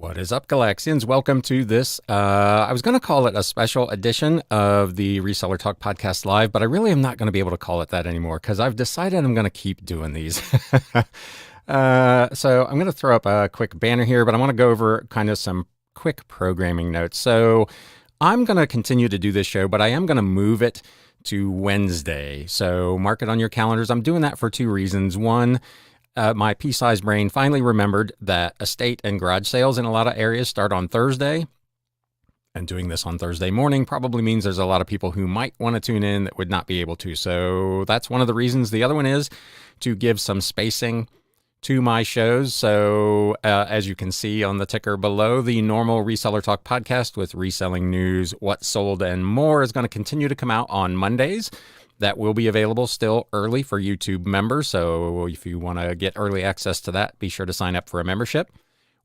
What is up, Galaxians? Welcome to this. I was going to call it a special edition of the Reseller Talk Podcast Live, but I really am not going to be able to call it that anymore because I've decided I'm going to keep doing these. So I'm going to throw up a quick banner here, but I want to go over kind of some quick programming notes. So I'm going to continue to do this show, but I am going to move it to Wednesday. So mark it on your calendars. I'm doing that for two reasons. One, my pea-sized brain finally remembered that estate and garage sales in a lot of areas start on Thursday. And doing this on Thursday morning probably means there's a lot of people who might want to tune in that would not be able to. So that's one of the reasons. The other one is to give some spacing to my shows. So as you can see on the ticker below, the normal Reseller Talk podcast with reselling news, what's sold, and more is going to continue to come out on Mondays. That will be available still early for YouTube members. So if you want to get early access to that, be sure to sign up for a membership.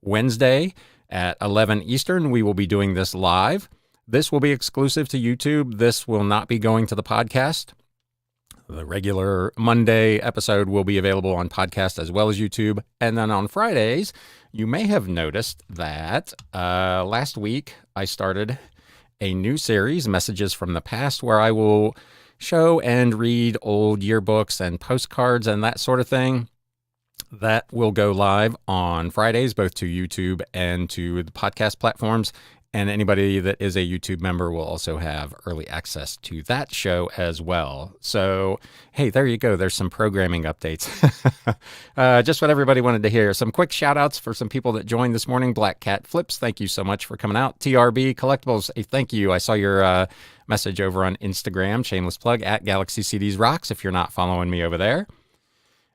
Wednesday at 11 Eastern, we will be doing this live. This will be exclusive to YouTube. This will not be going to the podcast. The regular Monday episode will be available on podcast as well as YouTube. And then on Fridays, you may have noticed that last week I started a new series, Messages from the Past, where I will show and read old yearbooks and postcards and that sort of thing. That will go live on Fridays, both to YouTube and to the podcast platforms. And anybody that is a YouTube member will also have early access to that show as well. So, hey, there you go. There's some programming updates. Just what everybody wanted to hear. Some quick shout outs for some people that joined this morning. Black Cat Flips, thank you so much for coming out. TRB Collectibles, hey, thank you. I saw your message over on Instagram. Shameless plug at Galaxy CDs Rocks if you're not following me over there.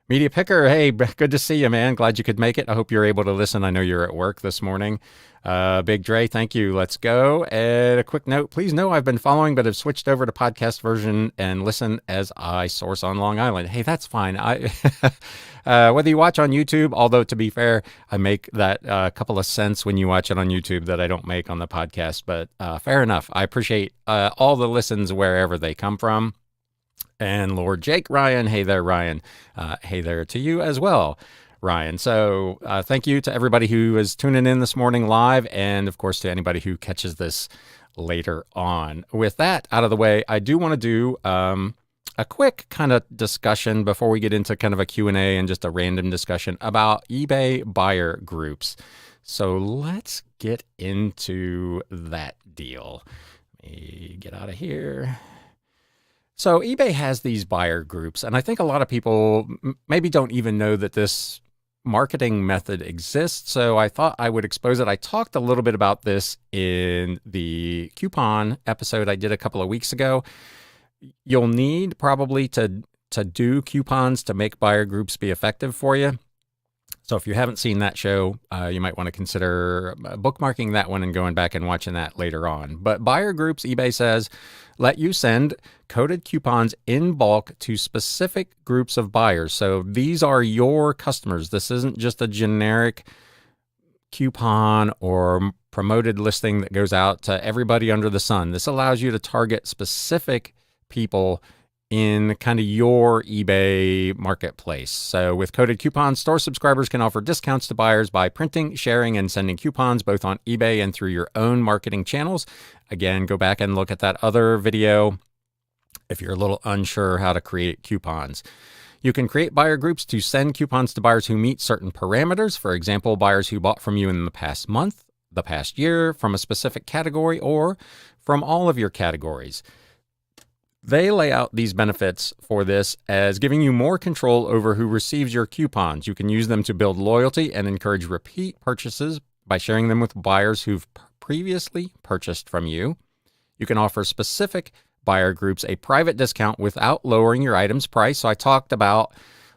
Media Picker, hey, good to see you, man. Glad you could make it. I hope you're able to listen. I know you're at work this morning. Big Dre, thank you. Let's go. And a quick note, please know I've been following, but have switched over to podcast version and listen as I source on Long Island. Hey, that's fine. Whether you watch on YouTube, although to be fair, I make that couple of cents when you watch it on YouTube that I don't make on the podcast, but fair enough. I appreciate all the listens wherever they come from. And Lord Jake Ryan, hey there, Ryan. Hey there to you as well, Ryan. So thank you to everybody who is tuning in this morning live, and of course to anybody who catches this later on. With that out of the way, I do want to do a quick kind of discussion before we get into kind of a Q&A and just a random discussion about eBay buyer groups. So let's get into that deal. Let me get out of here. So eBay has these buyer groups, and I think a lot of people maybe don't even know that this marketing method exists, so I thought I would expose it. I talked a little bit about this in the coupon episode I did a couple of weeks ago. You'll need probably to do coupons to make buyer groups be effective for you. So if you haven't seen that show, you might want to consider bookmarking that one and going back and watching that later on. But buyer groups, eBay says, let you send coded coupons in bulk to specific groups of buyers. So these are your customers. This isn't just a generic coupon or promoted listing that goes out to everybody under the sun. This allows you to target specific people in kind of your eBay marketplace. So with coded coupons, store subscribers can offer discounts to buyers by printing, sharing, and sending coupons both on eBay and through your own marketing channels. Again, go back and look at that other video if you're a little unsure how to create coupons. You can create buyer groups to send coupons to buyers who meet certain parameters. For example, buyers who bought from you in the past month, the past year, from a specific category, or from all of your categories. They lay out these benefits for this as giving you more control over who receives your coupons. You can use them to build loyalty and encourage repeat purchases by sharing them with buyers who've previously purchased from you. You can offer specific buyer groups a private discount without lowering your item's price. So I talked about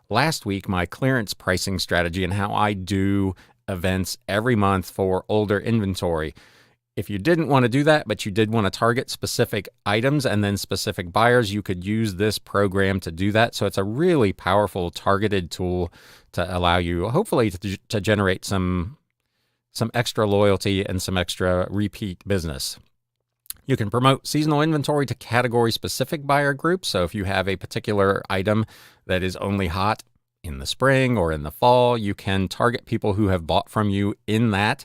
last week my clearance pricing strategy and how I do events every month for older inventory. If you didn't want to do that, but you did want to target specific items and then specific buyers, you could use this program to do that. So it's a really powerful targeted tool to allow you, hopefully, to generate some extra loyalty and some extra repeat business. You can promote seasonal inventory to category-specific buyer groups. So if you have a particular item that is only hot in the spring or in the fall, you can target people who have bought from you in that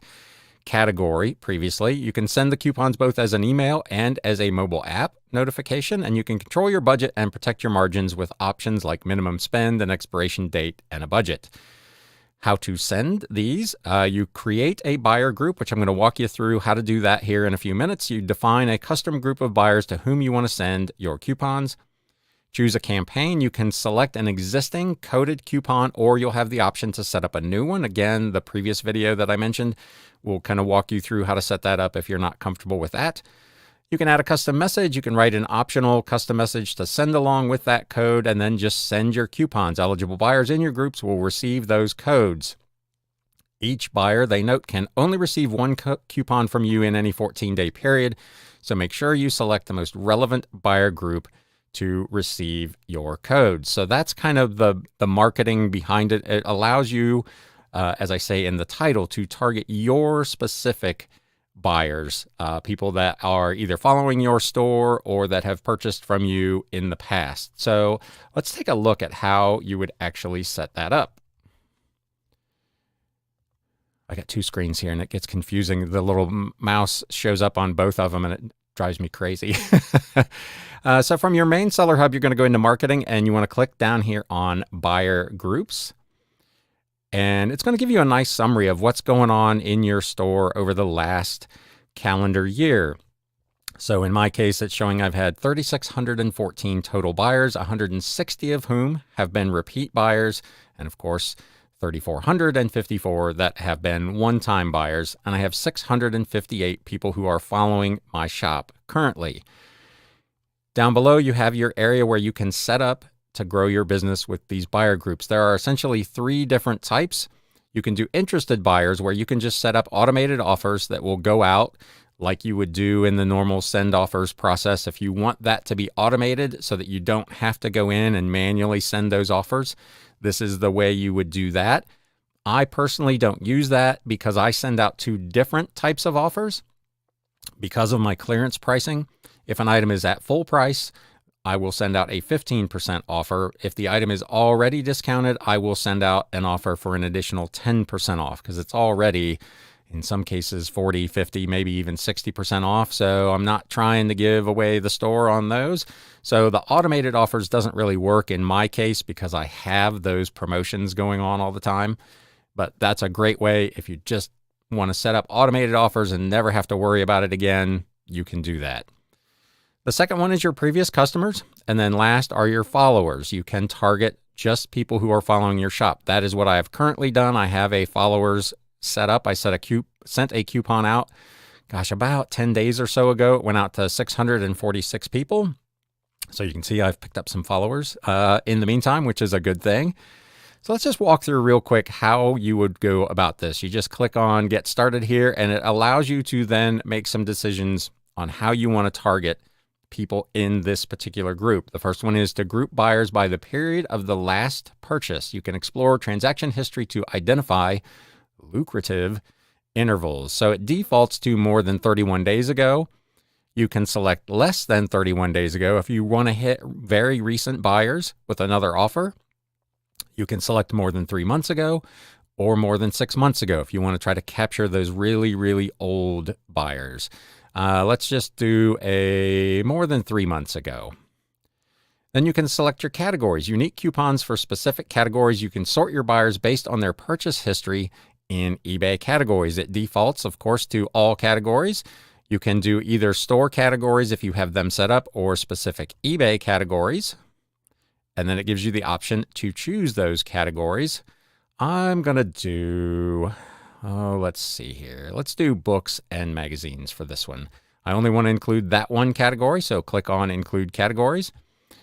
category previously. You can send the coupons both as an email and as a mobile app notification, and you can control your budget and protect your margins with options like minimum spend, an expiration date, and a budget. How to send these. You create a buyer group, which I'm going to walk you through how to do that here in a few minutes. You define a custom group of buyers to whom you want to send your coupons. Choose a campaign. You can select an existing coded coupon, or you'll have the option to set up a new one. Again, the previous video that I mentioned will kind of walk you through how to set that up if you're not comfortable with that. You can add a custom message. You can write an optional custom message to send along with that code, and then just send your coupons. Eligible buyers in your groups will receive those codes. Each buyer, they note, can only receive one coupon from you in any 14-day period. So make sure you select the most relevant buyer group to receive your codes. So that's kind of the marketing behind it. It allows you, as I say in the title, to target your specific buyers, people that are either following your store or that have purchased from you in the past. So let's take a look at how you would actually set that up. I got two screens here and it gets confusing. The little mouse shows up on both of them and it drives me crazy. So from your main seller hub, you're going to go into marketing and you want to click down here on buyer groups. And it's going to give you a nice summary of what's going on in your store over the last calendar year. So in my case, it's showing I've had 3,614 total buyers, 160 of whom have been repeat buyers. And of course, 3,454 that have been one-time buyers. And I have 658 people who are following my shop currently. Down below, you have your area where you can set up to grow your business with these buyer groups. There are essentially three different types. You can do interested buyers, where you can just set up automated offers that will go out like you would do in the normal send offers process. If you want that to be automated so that you don't have to go in and manually send those offers, this is the way you would do that. I personally don't use that because I send out two different types of offers because of my clearance pricing. If an item is at full price, I will send out a 15% offer. If the item is already discounted, I will send out an offer for an additional 10% off because it's already, in some cases, 40, 50, maybe even 60% off. So I'm not trying to give away the store on those. So the automated offers doesn't really work in my case because I have those promotions going on all the time. But that's a great way if you just want to set up automated offers and never have to worry about it again, you can do that. The second one is your previous customers. And then last are your followers. You can target just people who are following your shop. That is what I have currently done. I have a followers set up. I sent a coupon out, about 10 days or so ago. It went out to 646 people. So you can see I've picked up some followers in the meantime, which is a good thing. So let's just walk through real quick how you would go about this. You just click on Get Started here, and it allows you to then make some decisions on how you want to target people in this particular group. The first one is to group buyers by the period of the last purchase. You can explore transaction history to identify lucrative intervals. So it defaults to more than 31 days ago. You can select less than 31 days ago. If you want to hit very recent buyers with another offer, you can select more than 3 months ago or more than 6 months ago if you want to try to capture those really, really old buyers. Let's just do a more than 3 months ago. Then you can select your categories, unique coupons for specific categories. You can sort your buyers based on their purchase history in eBay categories. It defaults, of course, to all categories. You can do either store categories if you have them set up or specific eBay categories. And then it gives you the option to choose those categories. I'm going to do, let's see here. Let's do books and magazines for this one. I only want to include that one category, so click on Include Categories.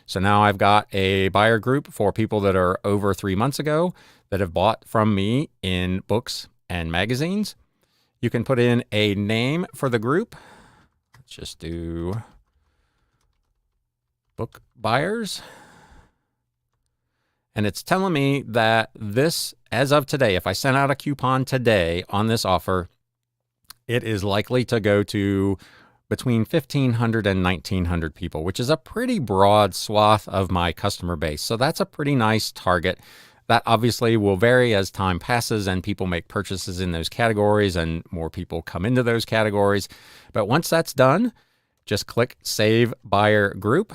So now I've got a buyer group for people that are over 3 months ago that have bought from me in books and magazines. You can put in a name for the group. Let's just do book buyers. And it's telling me that this, as of today, if I sent out a coupon today on this offer, it is likely to go to between 1,500 and 1,900 people, which is a pretty broad swath of my customer base. So that's a pretty nice target That obviously will vary as time passes and people make purchases in those categories and more people come into those categories. But once that's done, just click Save Buyer Group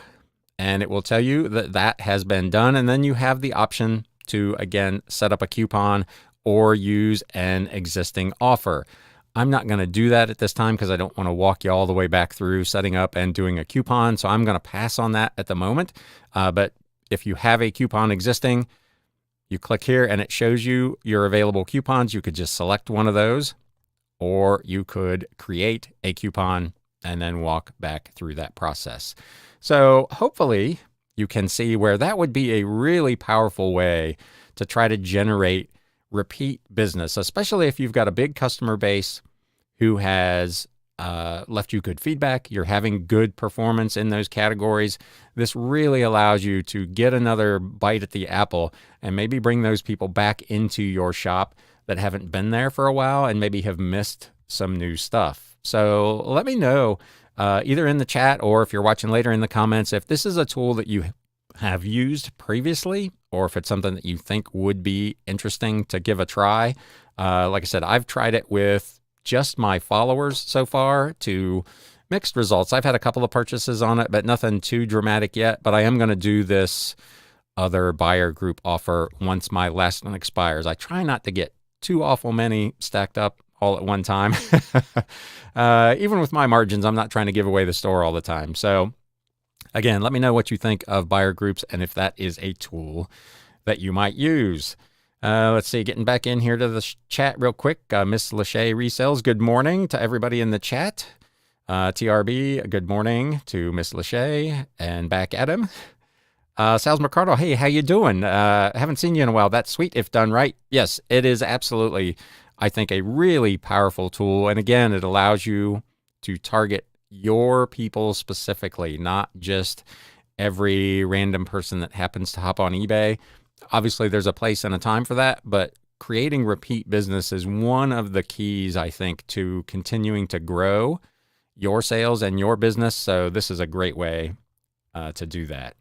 and it will tell you that that has been done. And then you have the option to, again, set up a coupon or use an existing offer. I'm not going to do that at this time because I don't want to walk you all the way back through setting up and doing a coupon. So I'm going to pass on that at the moment. But if you have a coupon existing, you click here and it shows you your available coupons. You could just select one of those, or you could create a coupon and then walk back through that process. So hopefully you can see where that would be a really powerful way to try to generate repeat business, especially if you've got a big customer base who has left you good feedback, you're having good performance in those categories. This really allows you to get another bite at the apple and maybe bring those people back into your shop that haven't been there for a while and maybe have missed some new stuff. So let me know either in the chat or if you're watching later in the comments if this is a tool that you have used previously or if it's something that you think would be interesting to give a try. Like I said, I've tried it with just my followers so far to mixed results. I've had a couple of purchases on it, but nothing too dramatic yet. But I am going to do this other buyer group offer once my last one expires. I try not to get too awful many stacked up all at one time. Even with my margins, I'm not trying to give away the store all the time. So again, let me know what you think of buyer groups and if that is a tool that you might use. Let's see, getting back in here to the chat real quick. Miss Lachey Resells, good morning to everybody in the chat. TRB, good morning to Miss Lachey and back at him. Sales Mercado, hey, how you doing? Haven't seen you in a while. That's sweet if done right. Yes, it is absolutely, I think, a really powerful tool. And again, it allows you to target your people specifically, not just every random person that happens to hop on eBay. Obviously, there's a place and a time for that, but creating repeat business is one of the keys, I think, to continuing to grow your sales and your business. So this is a great way to do that.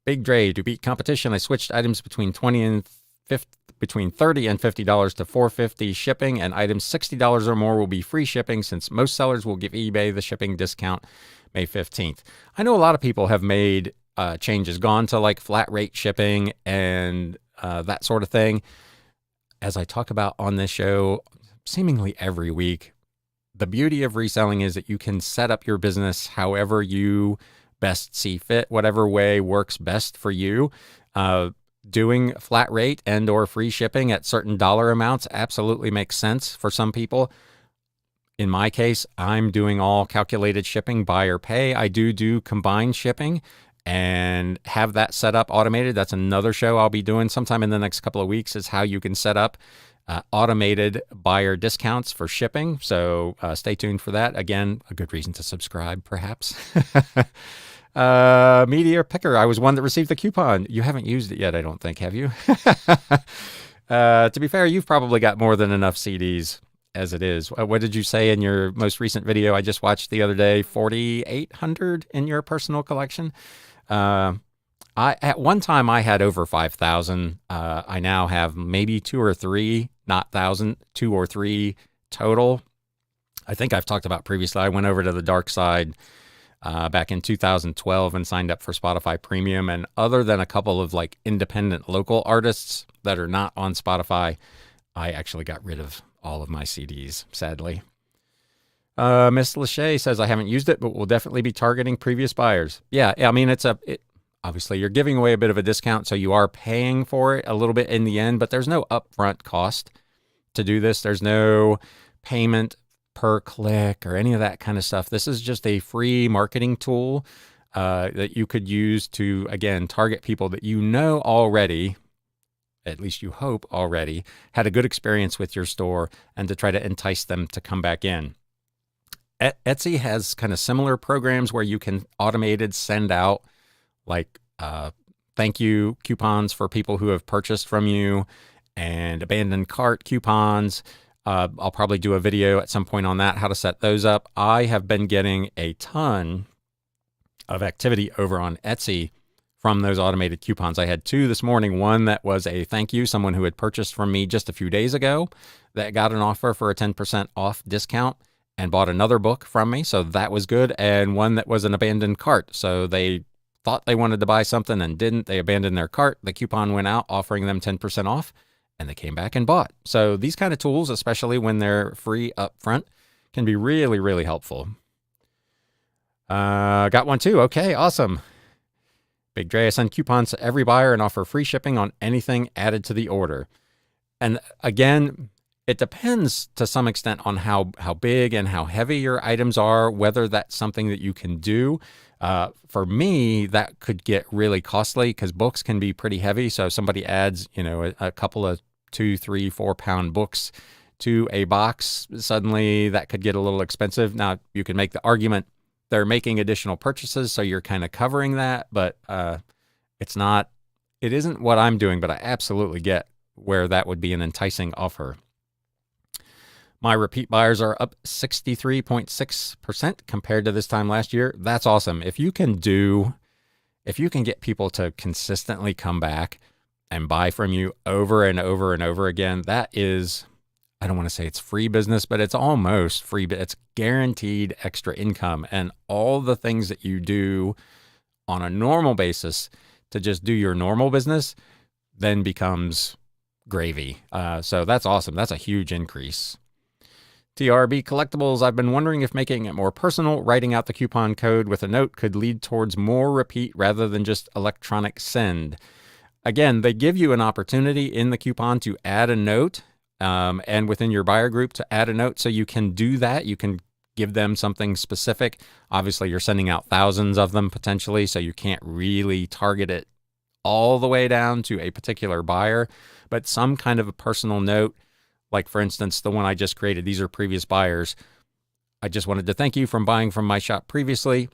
Big Dre, to beat competition, I switched items between $30 and $50 to $4.50 shipping, and items $60 or more will be free shipping since most sellers will give eBay the shipping discount May 15th. I know a lot of people have made changes, gone to like flat rate shipping and that sort of thing. As I talk about on this show seemingly every week, the beauty of reselling is that you can set up your business however you best see fit, whatever way works best for you. Doing flat rate and or free shipping at certain dollar amounts absolutely makes sense for some people. In my case, I'm doing all calculated shipping, buy or pay. I do combined shipping and have that set up automated. That's another show I'll be doing sometime in the next couple of weeks, is how you can set up automated buyer discounts for shipping. So stay tuned for that. Again, a good reason to subscribe, perhaps. Meteor Picker, I was one that received the coupon. You haven't used it yet, I don't think, have you? To be fair, you've probably got more than enough CDs as it is. What did you say in your most recent video I just watched the other day? 4,800 in your personal collection? At one time I had over 5,000. I now have maybe 2 or 3, not 1,000, 2 or 3 total. I think I've talked about previously, I went over to the dark side back in 2012 and signed up for Spotify Premium. And other than a couple of like independent local artists that are not on Spotify, I actually got rid of all of my CDs, sadly. Miss Lachey says, I haven't used it, but will definitely be targeting previous buyers. Yeah, I mean, obviously you're giving away a bit of a discount, so you are paying for it a little bit in the end, but there's no upfront cost to do this. There's no payment per click or any of that kind of stuff. This is just a free marketing tool that you could use to, again, target people that you know already, at least you hope already, had a good experience with your store, and to try to entice them to come back in. Etsy has kind of similar programs where you can automated send out like thank you coupons for people who have purchased from you and abandoned cart coupons. I'll probably do a video at some point on that, how to set those up. I have been getting a ton of activity over on Etsy from those automated coupons. I had 2 this morning. One that was a thank you, someone who had purchased from me just a few days ago that got an offer for a 10% off discount and bought another book from me. So that was good. And one that was an abandoned cart. So they thought they wanted to buy something and didn't. They abandoned their cart. The coupon went out offering them 10% off, and they came back and bought. So these kind of tools, especially when they're free up front, can be really, really helpful. Got one too. Okay, awesome. Big Dre, I send coupons to every buyer and offer free shipping on anything added to the order. And again, it depends to some extent on how big and how heavy your items are, whether that's something that you can do. For me, that could get really costly because books can be pretty heavy. So if somebody adds, a couple of 2, 3, 4 pound books to a box, suddenly that could get a little expensive. Now, you can make the argument they're making additional purchases, so you're kind of covering that, but it isn't what I'm doing, but I absolutely get where that would be an enticing offer. My repeat buyers are up 63.6% compared to this time last year. That's awesome. If you can get people to consistently come back and buy from you over and over and over again, that is, I don't want to say it's free business, but it's almost free, but it's guaranteed extra income. And all the things that you do on a normal basis to just do your normal business then becomes gravy. So that's awesome. That's a huge increase. TRB Collectibles, I've been wondering if making it more personal, writing out the coupon code with a note could lead towards more repeat rather than just electronic send. Again, they give you an opportunity in the coupon to add a note. And within your buyer group to add a note. So you can do that. You can give them something specific. Obviously, you're sending out thousands of them potentially, so you can't really target it all the way down to a particular buyer, but some kind of a personal note. Like, for instance, the one I just created, these are previous buyers. I just wanted to thank you for buying from my shop previously.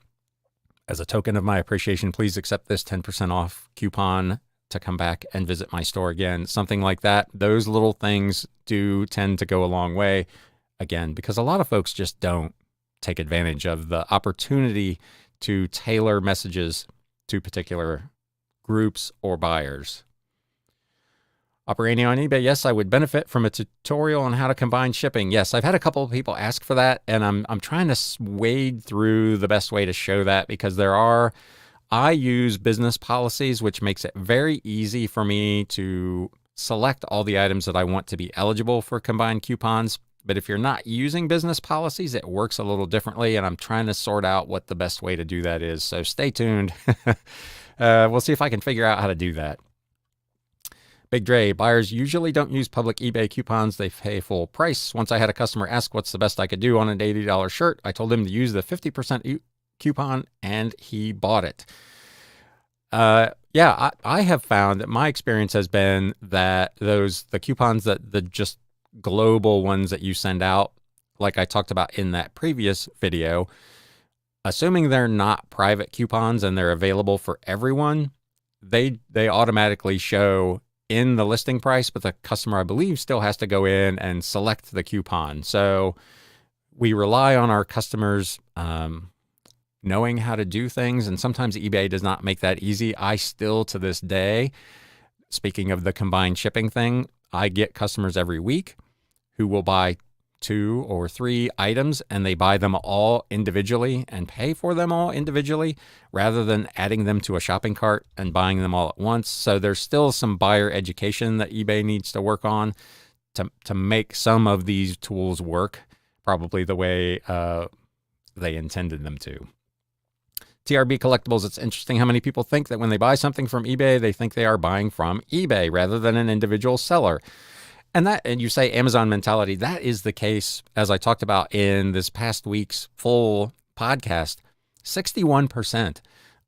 As a token of my appreciation, please accept this 10% off coupon to come back and visit my store again, something like that. Those little things do tend to go a long way, again, because a lot of folks just don't take advantage of the opportunity to tailor messages to particular groups or buyers. Operating on eBay, yes, I would benefit from a tutorial on how to combine shipping. Yes, I've had a couple of people ask for that, and I'm trying to wade through the best way to show that, because I use business policies, which makes it very easy for me to select all the items that I want to be eligible for combined coupons. But if you're not using business policies, it works a little differently, and I'm trying to sort out what the best way to do that is. So stay tuned. We'll see if I can figure out how to do that. Big Dre, buyers usually don't use public eBay coupons. They pay full price. Once I had a customer ask what's the best I could do on an $80 shirt, I told him to use the 50% coupon, and he bought it. I have found that my experience has been that the coupons, that the just global ones that you send out, like I talked about in that previous video, assuming they're not private coupons and they're available for everyone, they automatically show in the listing price, but the customer, I believe, still has to go in and select the coupon. So we rely on our customers knowing how to do things, and sometimes eBay does not make that easy. I still, to this day, speaking of the combined shipping thing, I get customers every week who will buy 2 or 3 items, and they buy them all individually and pay for them all individually rather than adding them to a shopping cart and buying them all at once. So there's still some buyer education that eBay needs to work on to make some of these tools work probably the way they intended them to. TRB Collectibles, it's interesting how many people think that when they buy something from eBay, they think they are buying from eBay rather than an individual seller. And you say Amazon mentality, that is the case, as I talked about in this past week's full podcast. 61%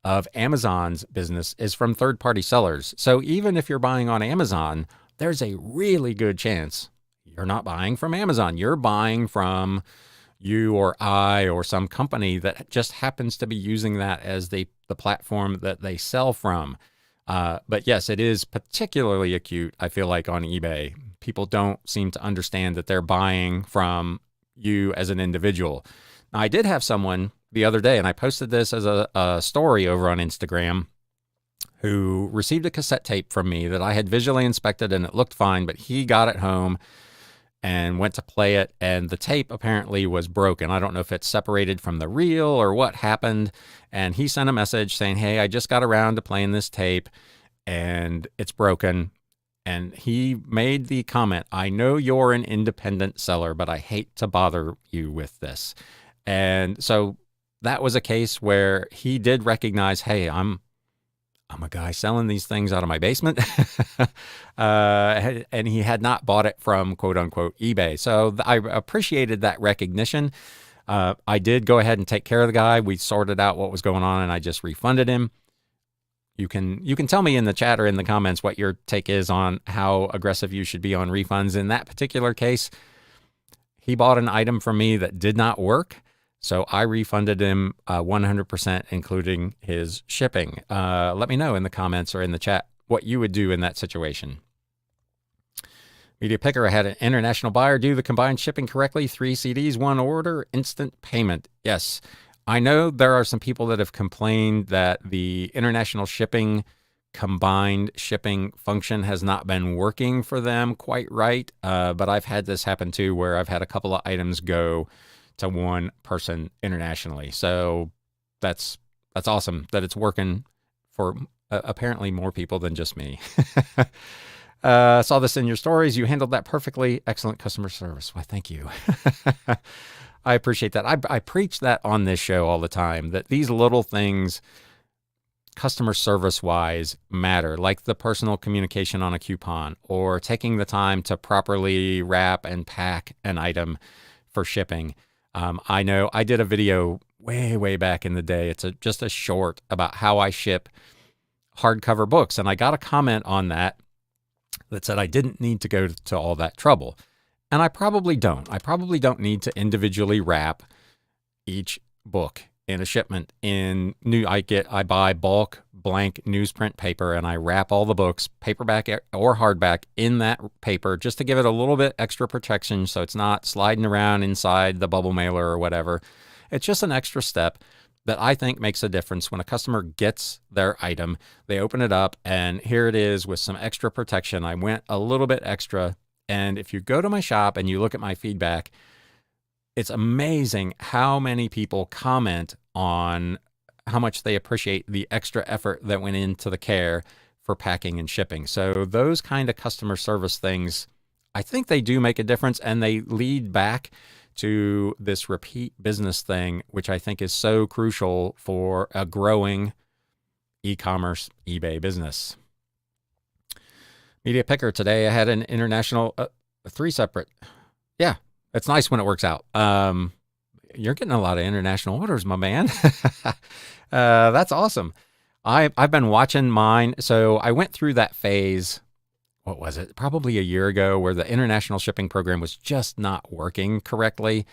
of Amazon's business is from third-party sellers. So even if you're buying on Amazon, there's a really good chance you're not buying from Amazon. You're buying from you or I or some company that just happens to be using that as the platform that they sell from. But yes, it is particularly acute, I feel like, on eBay. People don't seem to understand that they're buying from you as an individual. Now, I did have someone the other day, and I posted this as a story over on Instagram. who received a cassette tape from me that I had visually inspected and it looked fine, but he got it home and went to play it, and the tape apparently was broken. I don't know if it's separated from the reel or what happened, and he sent a message saying, hey, I just got around to playing this tape and it's broken. And he made the comment, I know you're an independent seller, but I hate to bother you with this. And so that was a case where he did recognize, hey, I'm a guy selling these things out of my basement. And he had not bought it from quote unquote eBay. So I appreciated that recognition. I did go ahead and take care of the guy. We sorted out what was going on and I just refunded him. You can tell me in the chat or in the comments what your take is on how aggressive you should be on refunds. In that particular case, he bought an item from me that did not work. So I refunded him 100%, including his shipping. Let me know in the comments or in the chat what you would do in that situation. Media Picker, I had an international buyer do the combined shipping correctly. 3 CDs, 1 order, instant payment. Yes, I know there are some people that have complained that the international shipping combined shipping function has not been working for them quite right. But I've had this happen too, where I've had a couple of items go to one person internationally. So that's awesome that it's working for apparently more people than just me. Saw this in your stories. You handled that perfectly. Excellent customer service. Why, thank you. I appreciate that. I preach that on this show all the time, that these little things, customer service wise, matter, like the personal communication on a coupon or taking the time to properly wrap and pack an item for shipping. I know I did a video way back in the day. It's just a short about how I ship hardcover books. And I got a comment on that said I didn't need to go to all that trouble. And I probably don't. I probably don't need to individually wrap each book in a shipment I buy bulk blank newsprint paper and I wrap all the books, paperback or hardback, in that paper just to give it a little bit extra protection so it's not sliding around inside the bubble mailer or whatever. It's just an extra step that I think makes a difference. When a customer gets their item, they open it up and here it is with some extra protection. I went a little bit extra. And if you go to my shop and you look at my feedback, it's amazing how many people comment on how much they appreciate the extra effort that went into the care for packing and shipping. So those kind of customer service things, I think they do make a difference, and they lead back to this repeat business thing, which I think is so crucial for a growing e-commerce eBay business. Media Picker, today I had an international, 3 separate. Yeah, it's nice when it works out. You're getting a lot of international orders, my man. That's awesome. I've been watching mine. So I went through that phase, what was it? Probably a year ago, where the international shipping program was just not working correctly.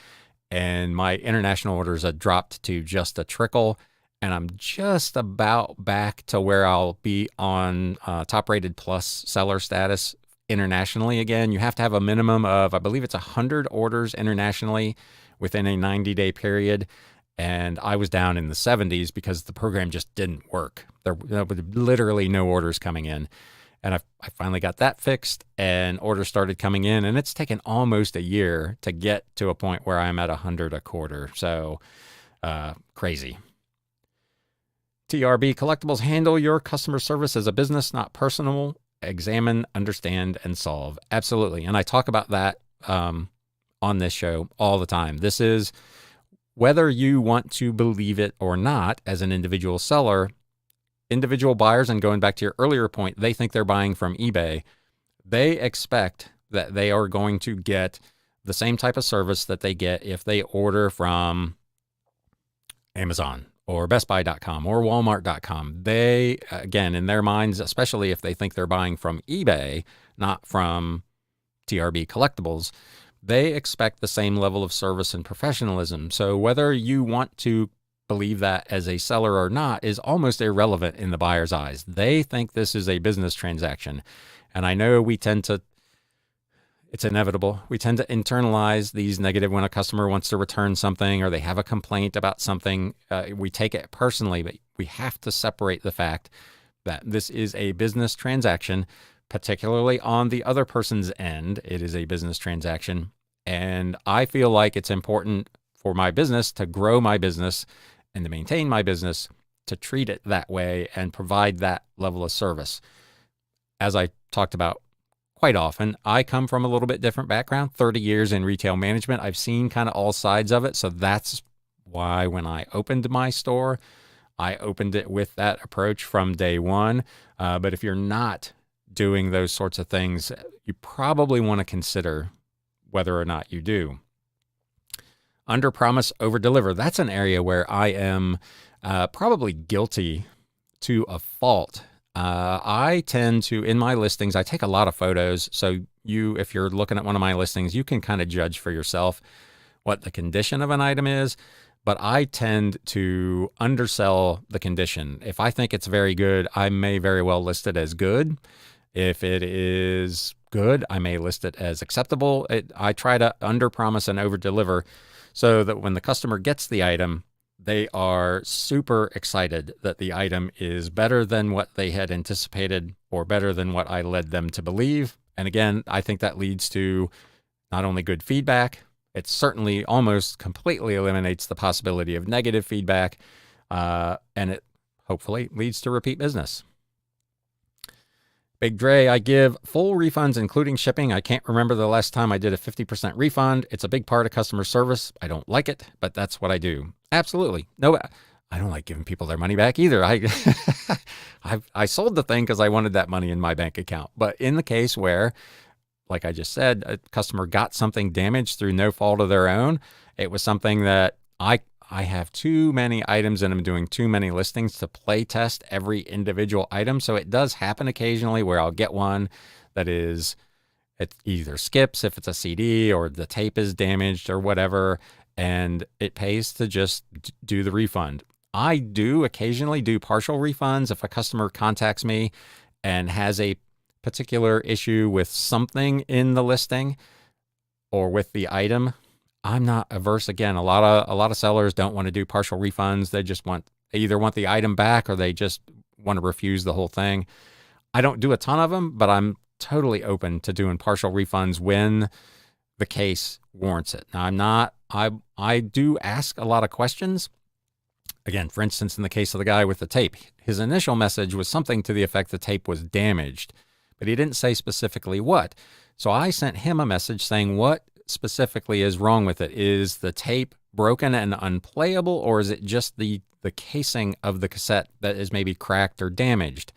And my international orders had dropped to just a trickle. And I'm just about back to where I'll be on top rated plus seller status internationally again. You have to have a minimum of, I believe it's 100 orders internationally within a 90-day period. And I was down in the 70s because the program just didn't work. There were literally no orders coming in. And I finally got that fixed and orders started coming in. And it's taken almost a year to get to a point where I'm at 100 a quarter. So crazy. TRB Collectibles, handle your customer service as a business, not personal. Examine, understand, and solve. Absolutely. And I talk about that on this show all the time. This is, whether you want to believe it or not, as an individual seller, individual buyers, and going back to your earlier point, they think they're buying from eBay. They expect that they are going to get the same type of service that they get if they order from Amazon or BestBuy.com or Walmart.com. They, again, in their minds, especially if they think they're buying from eBay, not from TRB Collectibles, they expect the same level of service and professionalism. So whether you want to believe that as a seller or not is almost irrelevant in the buyer's eyes. They think this is a business transaction. And I know we tend to, it's inevitable, we tend to internalize these negative when a customer wants to return something or they have a complaint about something. We take it personally, but we have to separate the fact that this is a business transaction, particularly on the other person's end. It is a business transaction. And I feel like it's important for my business to grow my business and to maintain my business, to treat it that way and provide that level of service. As I talked about quite often, I come from a little bit different background, 30 years in retail management. I've seen kind of all sides of it. So that's why when I opened my store, I opened it with that approach from day one. But if you're not doing those sorts of things, you probably want to consider whether or not you do. Underpromise overdeliver. That's an area where I am probably guilty to a fault. I tend to, in my listings, I take a lot of photos. So if you're looking at one of my listings, you can kind of judge for yourself what the condition of an item is. But I tend to undersell the condition. If I think it's very good, I may very well list it as good. If it is good, I may list it as acceptable. I try to underpromise and overdeliver so that when the customer gets the item, they are super excited that the item is better than what they had anticipated or better than what I led them to believe. And again, I think that leads to not only good feedback, it certainly almost completely eliminates the possibility of negative feedback, and it hopefully leads to repeat business. Big Dre, I give full refunds, including shipping. I can't remember the last time I did a 50% refund. It's a big part of customer service. I don't like it, but that's what I do. Absolutely. No, I don't like giving people their money back either. I sold the thing because I wanted that money in my bank account. But in the case where, like I just said, a customer got something damaged through no fault of their own, it was something that I have too many items and I'm doing too many listings to play test every individual item. So it does happen occasionally where I'll get one that it either skips if it's a CD or the tape is damaged or whatever, and it pays to just do the refund. I do occasionally do partial refunds if a customer contacts me and has a particular issue with something in the listing or with the item. I'm not averse. Again, a lot of sellers don't want to do partial refunds. They either want the item back or they just want to refuse the whole thing. I don't do a ton of them, but I'm totally open to doing partial refunds when the case warrants it. Now I do ask a lot of questions. Again, for instance, in the case of the guy with the tape, his initial message was something to the effect the tape was damaged, but he didn't say specifically what. So I sent him a message saying, what specifically is wrong with it? Is the tape broken and unplayable, or is it just the casing of the cassette that is maybe cracked or damaged?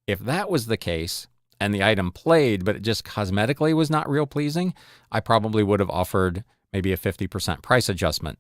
If that was the case and the item played, but it just cosmetically was not real pleasing, I probably would have offered maybe a 50% price adjustment.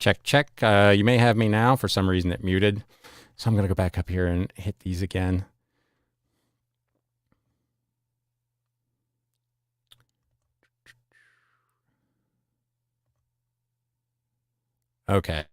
Check, check. You may have me now. For some reason it muted. So I'm going to go back up here and hit these again. Okay.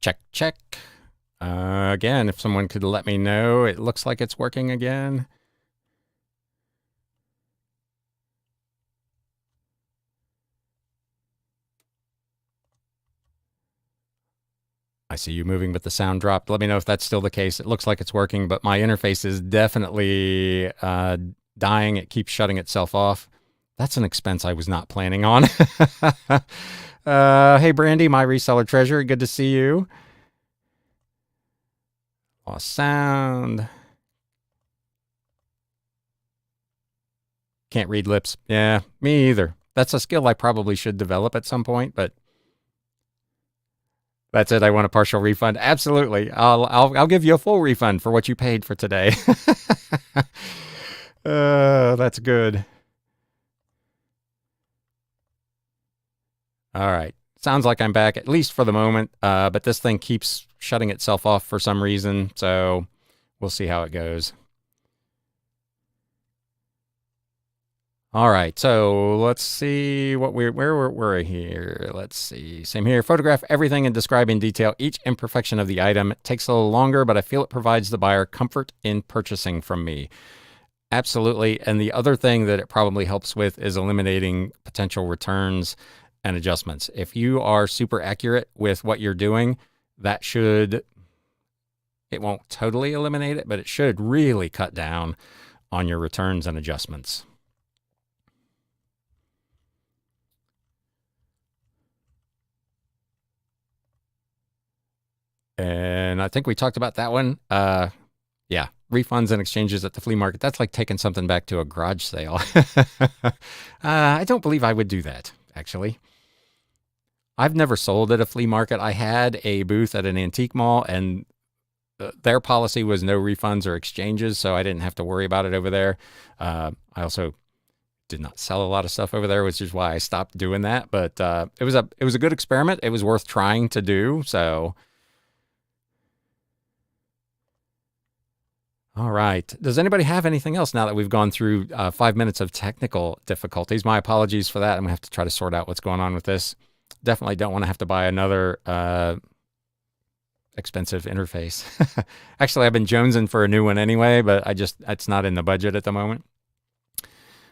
Check, check. Again, if someone could let me know, it looks like it's working again. I see you moving, but the sound dropped. Let me know if that's still the case. It looks like it's working, but my interface is definitely dying. It keeps shutting itself off. That's an expense I was not planning on. Hey, Brandy, my reseller treasure. Good to see you. Lost sound. Can't read lips. Yeah, me either. That's a skill I probably should develop at some point, but that's it. I want a partial refund. Absolutely. I'll give you a full refund for what you paid for today. That's good. All right. Sounds like I'm back, at least for the moment. But this thing keeps shutting itself off for some reason. So we'll see how it goes. All right, so let's see what where we're here. Let's see. Same here. Photograph everything and describe in detail each imperfection of the item. It takes a little longer, but I feel it provides the buyer comfort in purchasing from me. Absolutely. And the other thing that it probably helps with is eliminating potential returns and adjustments. If you are super accurate with what you're doing, that should, it won't totally eliminate it, but it should really cut down on your returns and adjustments. And I think we talked about that one. Yeah, refunds and exchanges at the flea market. That's like taking something back to a garage sale. I don't believe I would do that, actually. I've never sold at a flea market. I had a booth at an antique mall, and their policy was no refunds or exchanges, so I didn't have to worry about it over there. I also did not sell a lot of stuff over there, which is why I stopped doing that. But it was a good experiment. It was worth trying to do. So. All right. Does anybody have anything else now that we've gone through 5 minutes of technical difficulties? My apologies for that. I'm going to have to try to sort out what's going on with this. Definitely don't want to have to buy another expensive interface. Actually, I've been jonesing for a new one anyway, but it's not in the budget at the moment.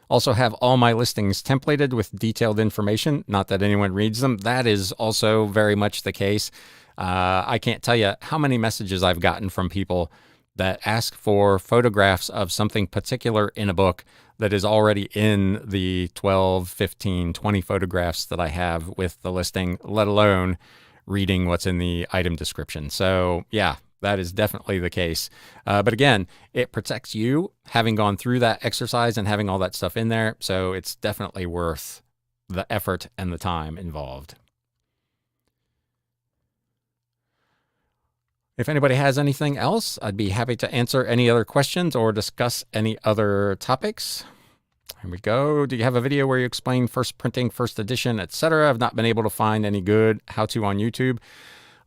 Also have all my listings templated with detailed information. Not that anyone reads them. That is also very much the case. I can't tell you how many messages I've gotten from people that ask for photographs of something particular in a book that is already in the 12, 15, 20 photographs that I have with the listing, let alone reading what's in the item description. So yeah, that is definitely the case. But again, it protects you having gone through that exercise and having all that stuff in there. So it's definitely worth the effort and the time involved. If anybody has anything else, I'd be happy to answer any other questions or discuss any other topics. Here we go. Do you have a video where you explain first printing, first edition, etc.? I've not been able to find any good how-to on YouTube.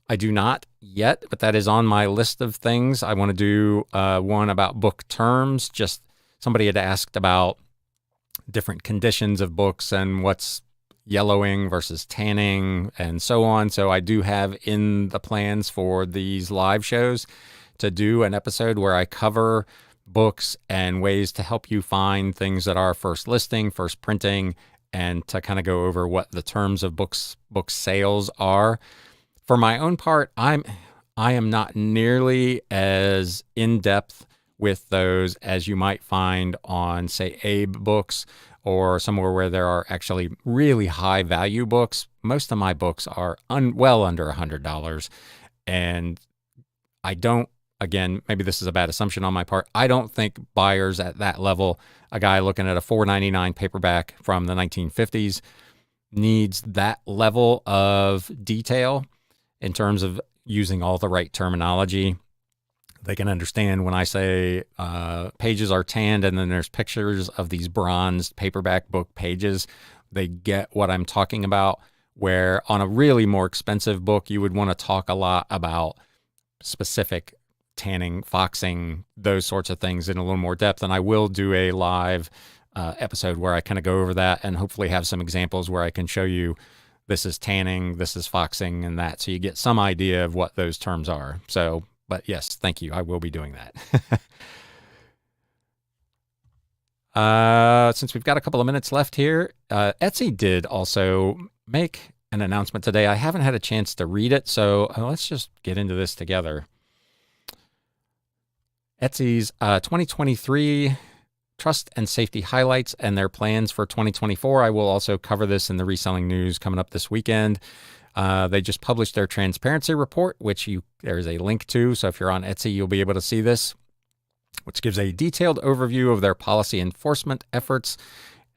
I do not yet, but that is on my list of things. I want to do one about book terms. Just somebody had asked about different conditions of books and what's yellowing versus tanning and so on. So I do have in the plans for these live shows to do an episode where I cover books and ways to help you find things that are first listing, first printing, and to kind of go over what the terms of book sales are. For my own part, I am not nearly as in depth with those as you might find on, say, Abe Books or somewhere where there are actually really high value books. Most of my books are well under $100, and I don't, again, maybe this is a bad assumption on my part, I don't think buyers at that level, a guy looking at a $4.99 paperback from the 1950s, needs that level of detail in terms of using all the right terminology. They can understand when I say pages are tanned and then there's pictures of these bronzed paperback book pages. They get what I'm talking about, where on a really more expensive book, you would want to talk a lot about specific tanning, foxing, those sorts of things in a little more depth. And I will do a live episode where I kind of go over that and hopefully have some examples where I can show you this is tanning, this is foxing, and that. So you get some idea of what those terms are. So, but yes, thank you. I will be doing that. Since we've got a couple of minutes left here, Etsy did also make an announcement today. I haven't had a chance to read it, so let's just get into this together. Etsy's 2023 Trust and Safety Highlights and their plans for 2024. I will also cover this in the reselling news coming up this weekend. They just published their transparency report, which there's a link to. So if you're on Etsy, you'll be able to see this, which gives a detailed overview of their policy enforcement efforts.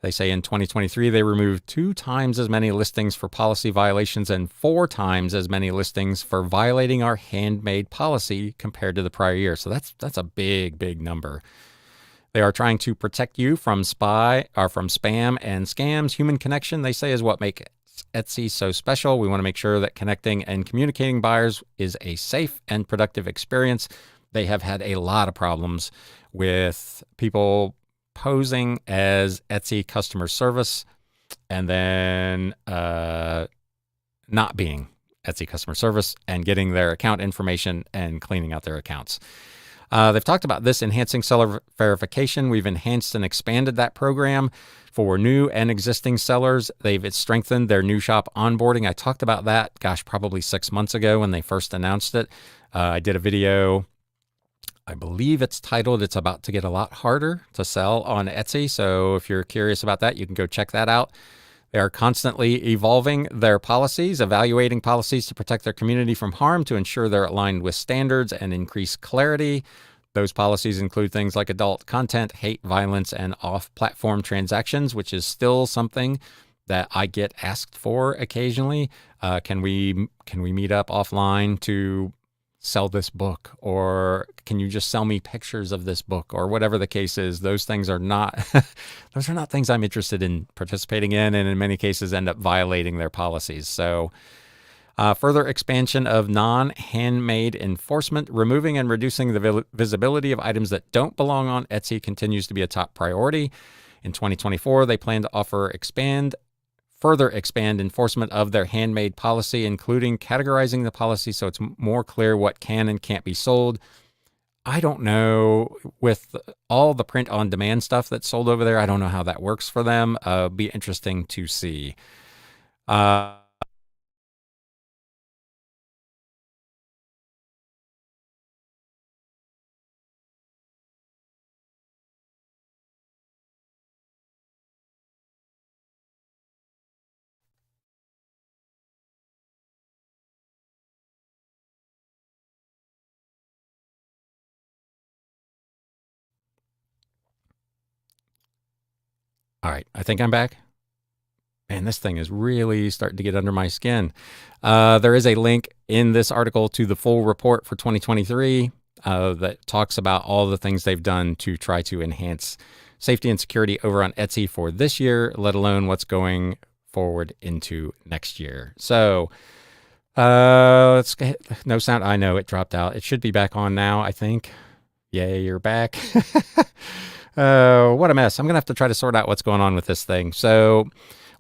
They say in 2023, they removed 2 times as many listings for policy violations and 4 times as many listings for violating our handmade policy compared to the prior year. So that's a big number. They are trying to protect you from spam and scams. Human connection, they say, is what makes Etsy so special. We want to make sure that connecting and communicating buyers is a safe and productive experience. They have had a lot of problems with people posing as Etsy customer service and then not being Etsy customer service and getting their account information and cleaning out their accounts. They've talked about this enhancing seller verification. We've enhanced and expanded that program for new and existing sellers. They've strengthened their new shop onboarding. I talked about that, probably 6 months ago when they first announced it. I did a video, I believe it's titled, "It's About to Get a Lot Harder to Sell on Etsy." So if you're curious about that, you can go check that out. They are constantly evolving their policies, evaluating policies to protect their community from harm, to ensure they're aligned with standards and increase clarity. Those policies include things like adult content, hate, violence, and off-platform transactions, which is still something that I get asked for occasionally. Can we meet up offline to sell this book, or can you just sell me pictures of this book, or whatever the case is? Those things are not those are not things I'm interested in participating in, and in many cases end up violating their policies. So further expansion of non-handmade enforcement, removing and reducing the visibility of items that don't belong on Etsy continues to be a top priority. In 2024, they plan to further expand enforcement of their handmade policy, including categorizing the policy so it's more clear what can and can't be sold. I don't know, with all the print on demand stuff that's sold over there, I don't know how that works for them. Be interesting to see. All right, I think I'm back. Man, this thing is really starting to get under my skin. There is a link in this article to the full report for 2023 that talks about all the things they've done to try to enhance safety and security over on Etsy for this year, let alone what's going forward into next year. So let's get no sound. I know it dropped out. It should be back on now, I think. Yay, you're back. What a mess. I'm going to have to try to sort out what's going on with this thing. So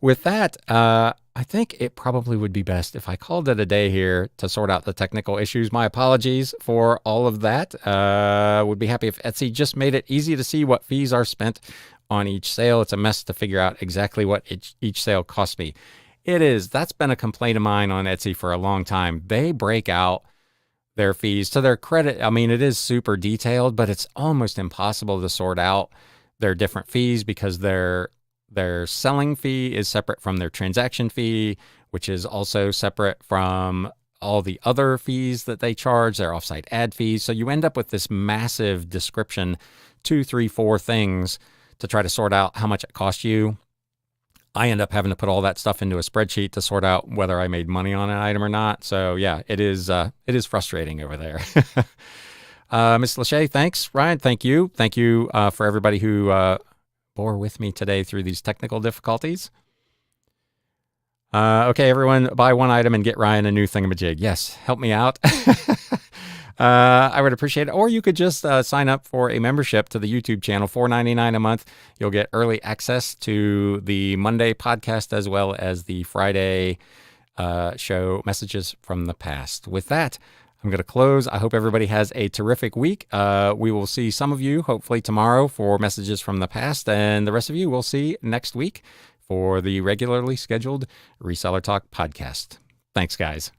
with that, I think it probably would be best if I called it a day here to sort out the technical issues. My apologies for all of that. Would be happy if Etsy just made it easy to see what fees are spent on each sale. It's a mess to figure out exactly what each sale cost me. It is. That's been a complaint of mine on Etsy for a long time. They break out their fees to their credit. I mean, it is super detailed, but it's almost impossible to sort out their different fees because their selling fee is separate from their transaction fee, which is also separate from all the other fees that they charge, their offsite ad fees. So you end up with this massive description, 2, 3, 4 things to try to sort out how much it cost you. I end up having to put all that stuff into a spreadsheet to sort out whether I made money on an item or not. So yeah, it is frustrating over there. Ms. Lachey, thanks. Ryan, thank you. Thank you for everybody who bore with me today through these technical difficulties. Okay, everyone, buy one item and get Ryan a new thingamajig. Yes, help me out. I would appreciate it. Or you could just sign up for a membership to the YouTube channel, $4.99 a month. You'll get early access to the Monday podcast as well as the Friday show, Messages from the Past. With that, I'm going to close. I hope everybody has a terrific week. We will see some of you hopefully tomorrow for Messages from the Past, and the rest of you we'll see next week for the regularly scheduled Reseller Talk podcast. Thanks, guys.